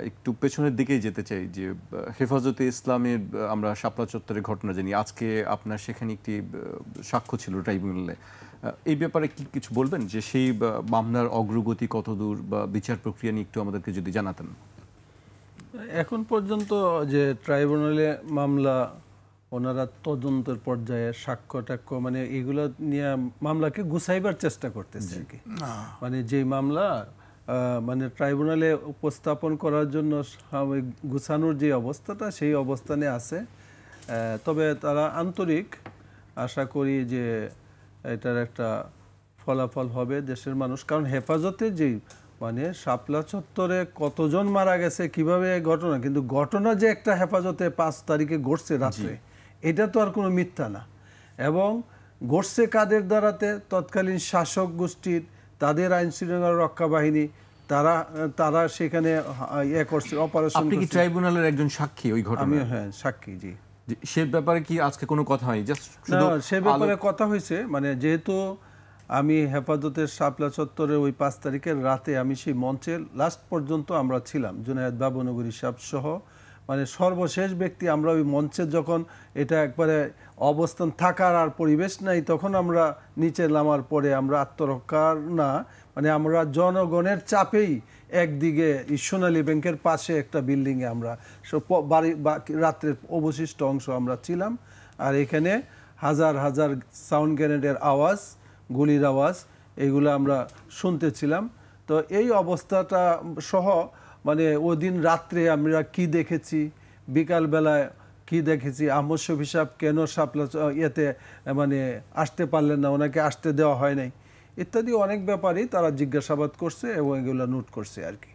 একটু পেছনের দিকেই যেতে চাই যে হেফাজতে ইসলামের আমরা শাপলা চত্বরের ঘটনা জানি, আজকে আপনার সেখানে একটি সাক্ষ্য ছিল ট্রাইব্যুনালে। এই ব্যাপারে কি কিছু বলবেন যে সেই মামলার অগ্রগতি কতদূর বা বিচার প্রক্রিয়া নিয়ে একটু আমাদেরকে যদি জানাতেন। এখন পর্যন্ত যে ট্রাইব্যুনালে মামলা ওনারা তদন্তের পর্যায়ে সাক্ষ্য টাক্ষ্য মানে এগুলো নিয়ে মামলাকে গুছাইবার চেষ্টা করতেছে আর কি। মানে যে মামলা মানে ট্রাইব্যুনালে উপস্থাপন করার জন্য গুছানোর যে অবস্থাটা সেই অবস্থানে আছে। তবে তারা আন্তরিক, আশা করি যে এটার একটা ফলাফল হবে দেশের মানুষ। কারণ হেফাজতে যেই মানে শাপলা চত্বরে কতজন মারা গেছে কিভাবে ঘটনা, কিন্তু ঘটনা যে একটা হেফাজতে 5 তারিখে ঘটছে রাত্রে, এটা তো আর কোনো মিথ্যা না। এবং ঘটছে কাদের দ্বারাতে? তৎকালীন শাসক গোষ্ঠীর, তাদের আইন শৃঙ্খলা রক্ষা বাহিনী, তারা সেখানে করছে অপারেশন। আপনি কি ট্রাইব্যুনালের একজন সাক্ষী ওই ঘটনার? আমি হ্যাঁ সাক্ষী। জি, সে ব্যাপারে কি আজকে কোনো কথা হয়নি? জাস্ট শুধু সে ব্যাপারে কথা হয়েছে। মানে যেহেতু আমি হেফাজতের শাপলা চত্বরে ওই 5 তারিখের রাতে আমি সেই মঞ্চে লাস্ট পর্যন্ত আমরা ছিলাম, জুনায়েদ বাবুনগরী সাহেব সহ, মানে সর্বশেষ ব্যক্তি আমরা ওই মঞ্চে যখন এটা একবারে অবস্থান থাকার আর পরিবেশ নাই, তখন আমরা নিচে নামার পরে আমরা আত্মরক্ষার না মানে আমরা জনগণের চাপেই একদিকে সোনালী ব্যাংকের পাশে একটা বিল্ডিংয়ে আমরা বাড়ি রাত্রের অবশিষ্ট অংশ আমরা ছিলাম। আর এখানে হাজার হাজার সাউন্ড গ্রেনেডের আওয়াজ, গুলির আওয়াজ, এগুলো আমরা শুনতেছিলাম। তো এই অবস্থাটা সহ মানে ওই দিন রাত্রে আমরা কি দেখেছি, বিকালবেলায় কি দেখেছি, আহমদ শফি সাহেব কেন শাপলা ইয়েতে মানে আসতে পারলেন না, ওনাকে আসতে দেওয়া হয় নাই, ইত্যাদি অনেক ব্যাপারেই তারা জিজ্ঞাসাবাদ করছে এবং এগুলো নোট করছে আর কি।